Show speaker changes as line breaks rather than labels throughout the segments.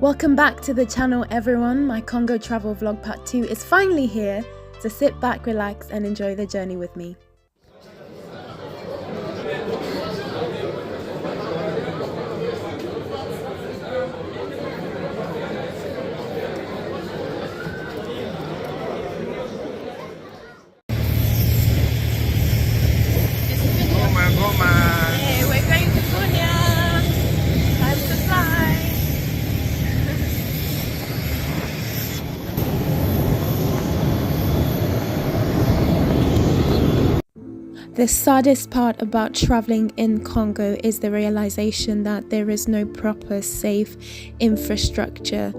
Welcome back to the channel, everyone. My Congo Travel vlog part 2 is finally here, so sit back, relax and enjoy the journey with me. Hey, we're going to Bunia. Time to fly. The saddest part about traveling in Congo is the realization that there is no proper safe infrastructure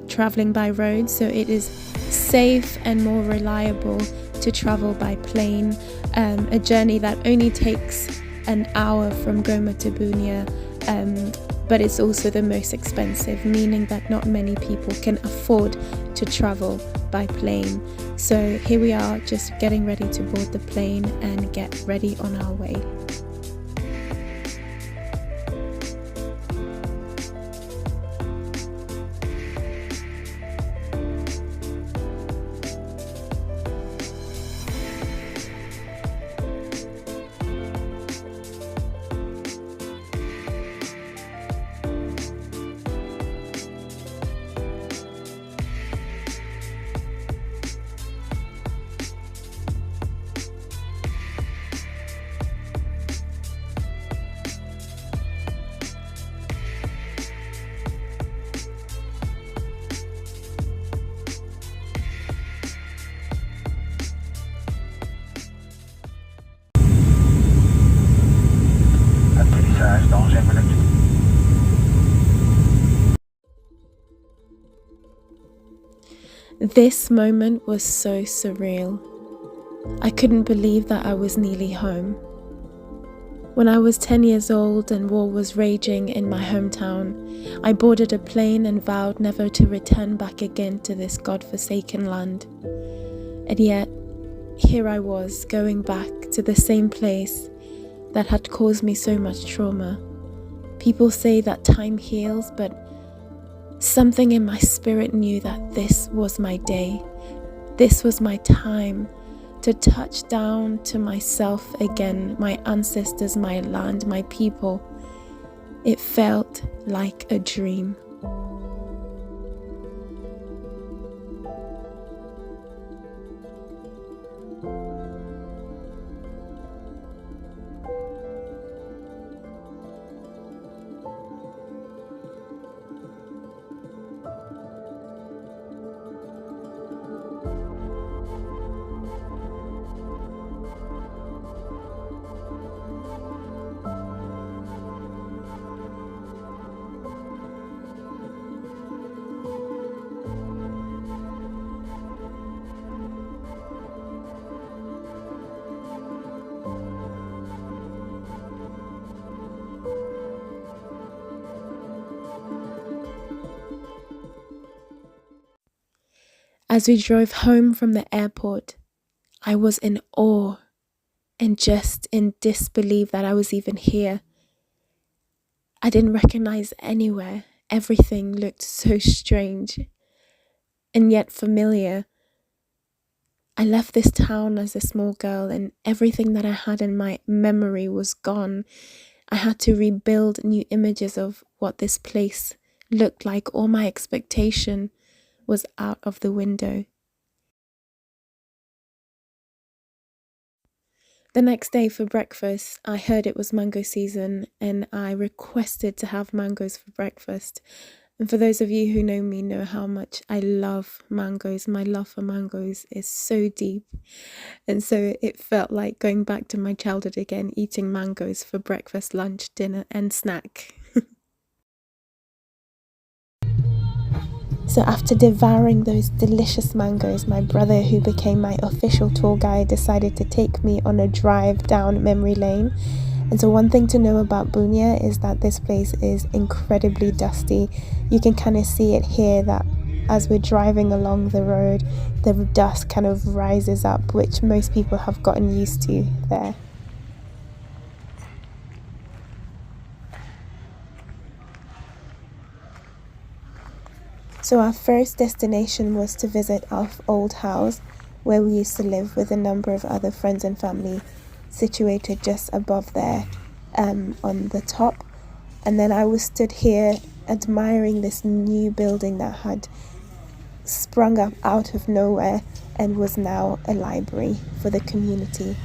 traveling by road, so it is safe and more reliable to travel by plane, a journey that only takes an hour from Goma to Bunia, but it's also the most expensive, meaning that not many people can afford to travel by plane. So here we are, just getting ready to board the plane and get ready on our way. This moment was so surreal. I couldn't believe that I was nearly home. When I was 10 years old and war was raging in my hometown, I boarded a plane and vowed never to return back again to this God-forsaken land. And yet, here I was, going back to the same place that had caused me so much trauma. People say that time heals, but something in my spirit knew that this was my day. This was my time to touch down to myself again, my ancestors, my land, my people. It felt like a dream. As we drove home from the airport, I was in awe and just in disbelief that I was even here. I didn't recognize anywhere. Everything looked so strange and yet familiar. I left this town as a small girl and everything that I had in my memory was gone. I had to rebuild new images of what this place looked like. All my expectation was out of the window. The next day for breakfast, I heard it was mango season and I requested to have mangoes for breakfast. And for those of you who know me know how much I love mangoes. My love for mangoes is so deep. And so it felt like going back to my childhood again, eating mangoes for breakfast, lunch, dinner and snack. So after devouring those delicious mangoes, my brother, who became my official tour guide, decided to take me on a drive down memory lane. And so one thing to know about Bunia is that this place is incredibly dusty. You can kind of see it here that as we're driving along the road, the dust kind of rises up, which most people have gotten used to there. So our first destination was to visit our old house where we used to live with a number of other friends and family, situated just above there on the top. And then I was stood here admiring this new building that had sprung up out of nowhere and was now a library for the community.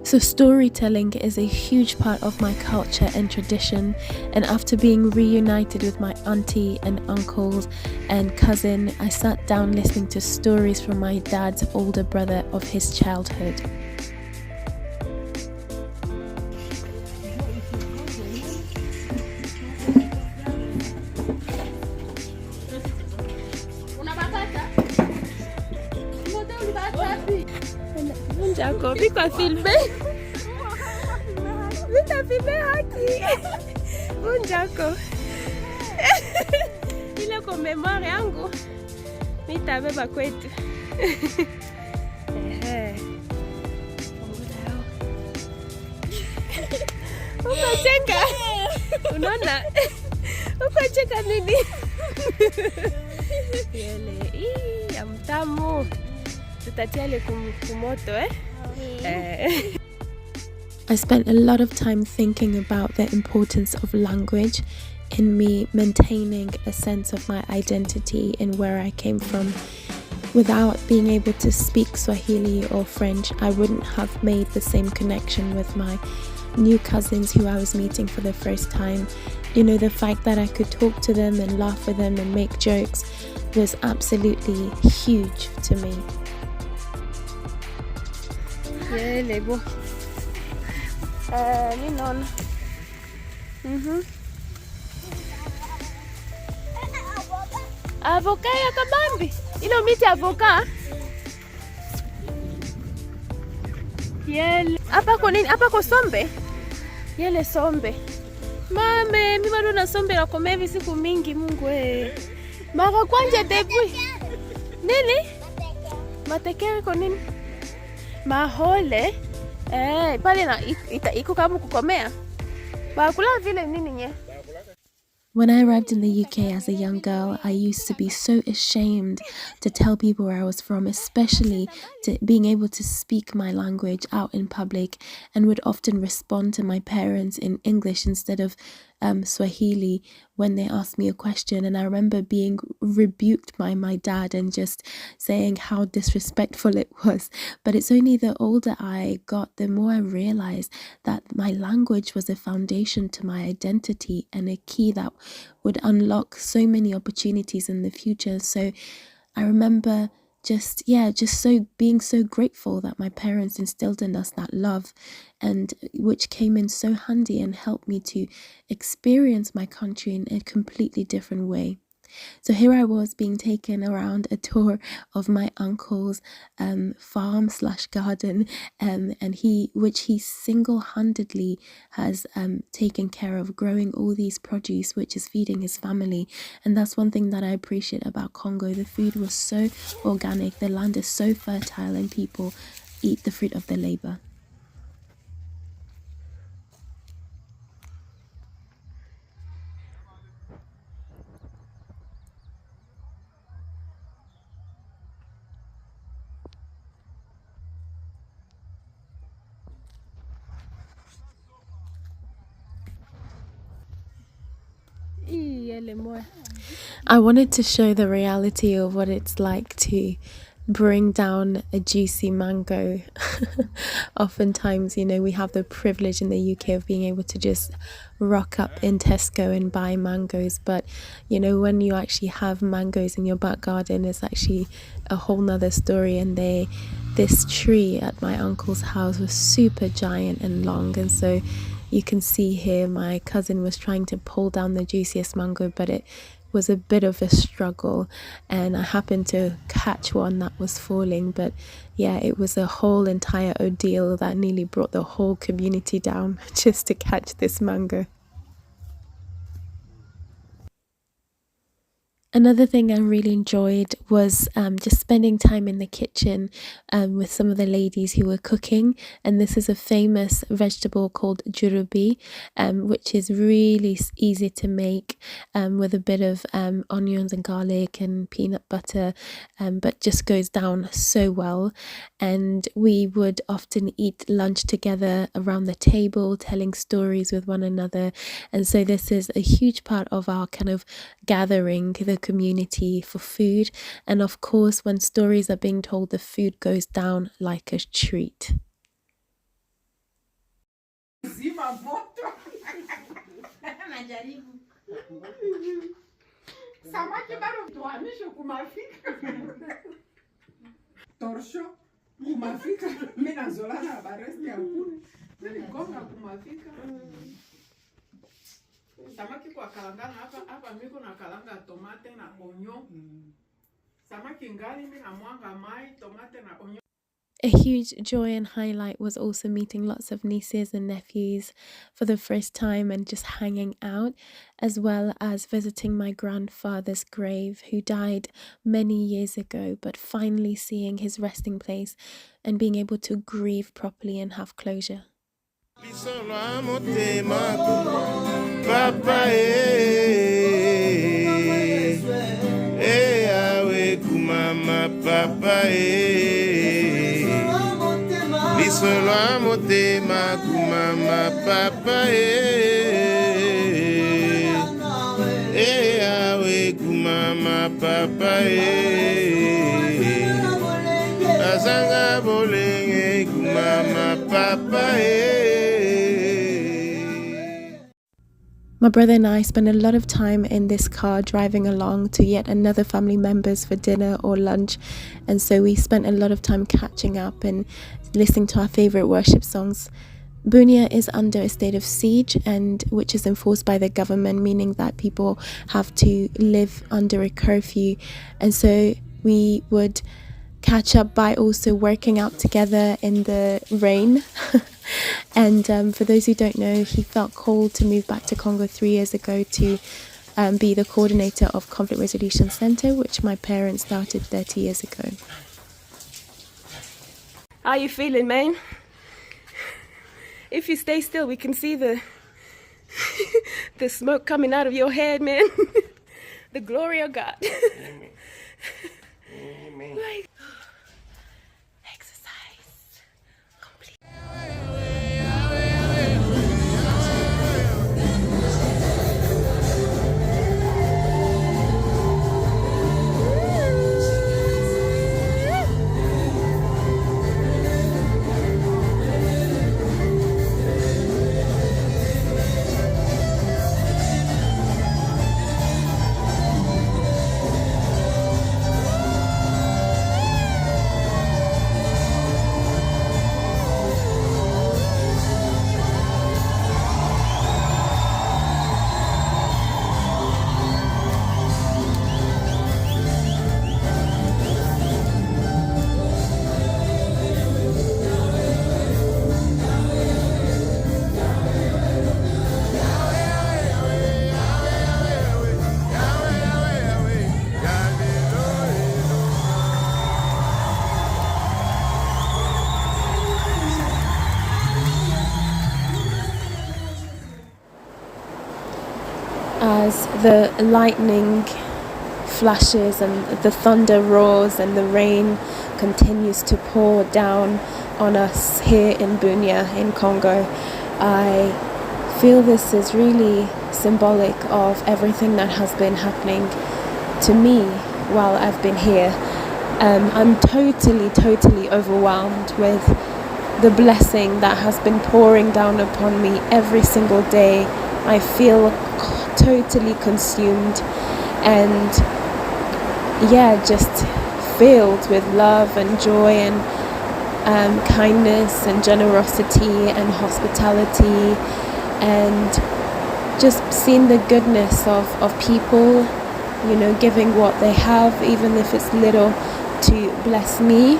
So storytelling is a huge part of my culture and tradition, and after being reunited with my auntie and uncles and cousin, I sat down listening to stories from my dad's older brother of his childhood. Jacob, bika filme. Bika filme haki. Unjako. Ile kwa memory yangu. Nitabeba kwetu. Ukacheka. Unaona? Ukacheka nini? Yele, ya mtamu. I spent a lot of time thinking about the importance of language in me maintaining a sense of my identity and where I came from. Without being able to speak Swahili or French, I wouldn't have made the same connection with my new cousins who I was meeting for the first time. You know, the fact that I could talk to them and laugh with them and make jokes was absolutely huge to me. Lebo. Ninon. Avoka ya kabambi. Ilo miti avoka. Yele. Apa kwa nini? Apa kwa sombe? Yele sombe. Mame, mimi bado na sombe la komevi siku mingi Mungu Mara kwanje debu. Nini? Matekere kwa nini? Mahole pale na iko kama kukomea bakula vile nini nye. When I arrived in the UK as a young girl, I used to be so ashamed to tell people where I was from, especially to being able to speak my language out in public, and would often respond to my parents in English instead of Swahili when they asked me a question. And I remember being rebuked by my dad and just saying how disrespectful it was. But it's only the older I got, the more I realized that my language was a foundation to my identity and a key that would unlock so many opportunities in the future. So I remember just being so grateful that my parents instilled in us that love, and which came in so handy and helped me to experience my country in a completely different way. So here I was being taken around a tour of my uncle's farm/garden, and he single-handedly has taken care of growing all these produce, which is feeding his family. And that's one thing that I appreciate about Congo. The food was so organic, the land is so fertile, and people eat the fruit of their labor. I wanted to show the reality of what it's like to bring down a juicy mango. Oftentimes, we have the privilege in the UK of being able to just rock up in Tesco and buy mangoes, but when you actually have mangoes in your back garden, it's actually a whole nother story. And this tree at my uncle's house was super giant and long, and so you can see here my cousin was trying to pull down the juiciest mango, but it was a bit of a struggle, and I happened to catch one that was falling. But yeah, it was a whole entire ordeal that nearly brought the whole community down just to catch this mango. Another thing I really enjoyed was just spending time in the kitchen with some of the ladies who were cooking. And this is a famous vegetable called jurubi, which is really easy to make with a bit of onions and garlic and peanut butter, but just goes down so well. And we would often eat lunch together around the table, telling stories with one another. And so this is a huge part of our kind of gathering, the community for food. And of course, when stories are being told, the food goes down like a treat.
Samaki kwa kalanga hapa miko na kalanga tomate na onyo. Samaki ngali mimi na mwanga mai tomate na onyo.
A huge joy and highlight was also meeting lots of nieces and nephews for the first time and just hanging out, as well as visiting my grandfather's grave, who died many years ago, but finally seeing his resting place and being able to grieve properly and have closure.
Lisolo motema kumama papa awe kumama papa azanga bolenge kumama papa
My brother and I spent a lot of time in this car driving along to yet another family members for dinner or lunch, and so we spent a lot of time catching up and listening to our favorite worship songs. Bunia is under a state of siege, and which is enforced by the government, meaning that people have to live under a curfew, and so we would catch up by also working out together in the rain. And for those who don't know, he felt called to move back to Congo 3 years ago to be the coordinator of Conflict Resolution Center, which my parents started 30 years ago.
How you feeling, man? If you stay still, we can see the the smoke coming out of your head, man. The glory of God.
Amen. Amen.
Like,
as the lightning flashes and the thunder roars and the rain continues to pour down on us here in Bunia in Congo, I feel this is really symbolic of everything that has been happening to me while I've been here. I'm totally overwhelmed with the blessing that has been pouring down upon me every single day. I feel totally consumed and just filled with love and joy and kindness and generosity and hospitality, and just seeing the goodness of people, giving what they have, even if it's little, to bless me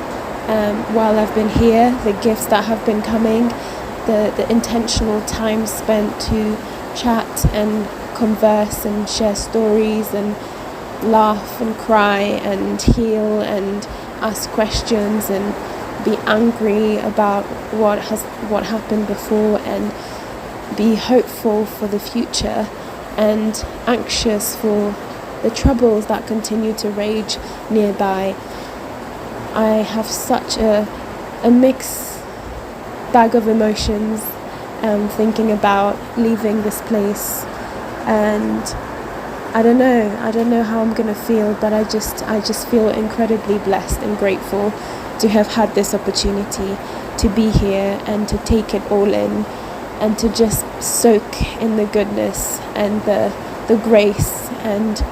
while I've been here, the gifts that have been coming, the intentional time spent to chat and converse and share stories and laugh and cry and heal and ask questions and be angry about what happened before and be hopeful for the future and anxious for the troubles that continue to rage nearby. I have such a mixed bag of emotions thinking about leaving this place, and I don't know how I'm gonna feel, but I just feel incredibly blessed and grateful to have had this opportunity to be here and to take it all in and to just soak in the goodness and the grace and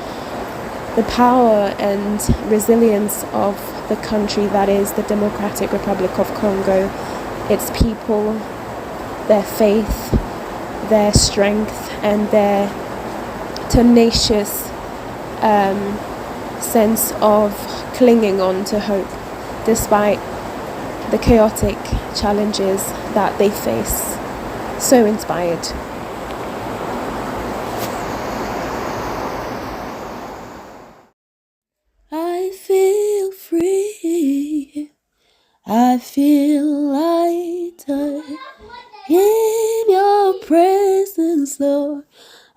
the power and resilience of the country that is the Democratic Republic of Congo, its people, their faith, their strength and their tenacious sense of clinging on to hope despite the chaotic challenges that they face. So inspired. I feel free, I feel lighter in your presence, Lord.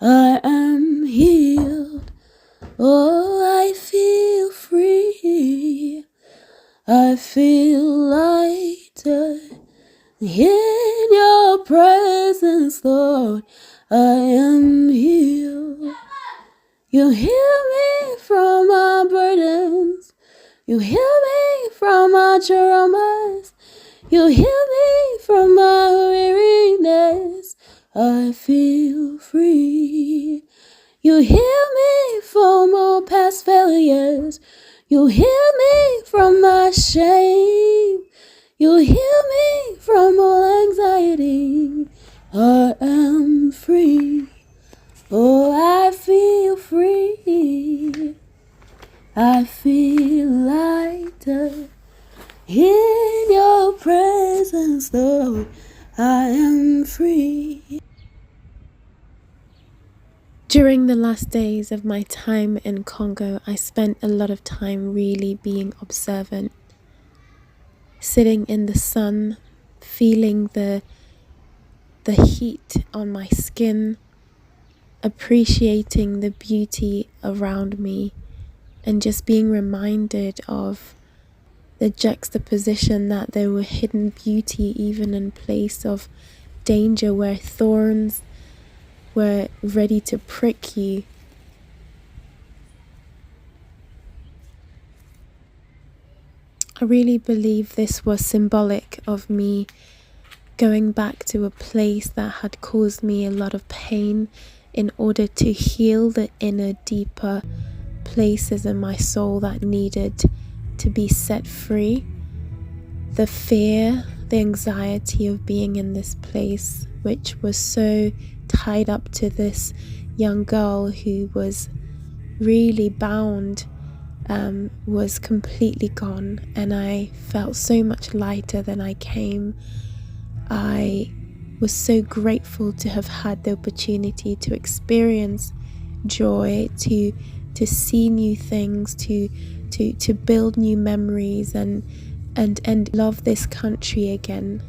I am healed. Oh, I feel free, I feel lighter in your presence, Lord. I am healed. You heal me from my burdens. You heal me from my traumas. You heal me from my weariness. I feel free. You heal me from all past failures. You heal me from my shame. You heal me from all anxiety. I am free. Oh, I feel free. I feel lighter in your presence, Lord. I am free. During the last days of my time in Congo, I spent a lot of time really being observant, sitting in the sun, feeling the heat on my skin, appreciating the beauty around me, and just being reminded of the juxtaposition that there were hidden beauty even in place of danger, where thorns were ready to prick you. I really believe this was symbolic of me going back to a place that had caused me a lot of pain in order to heal the inner, deeper places in my soul that needed to be set free. The fear, the anxiety of being in this place, which was so tied up to this young girl who was really bound, was completely gone, and I felt so much lighter than I came. I was so grateful to have had the opportunity to experience joy, to see new things, to build new memories and love this country again.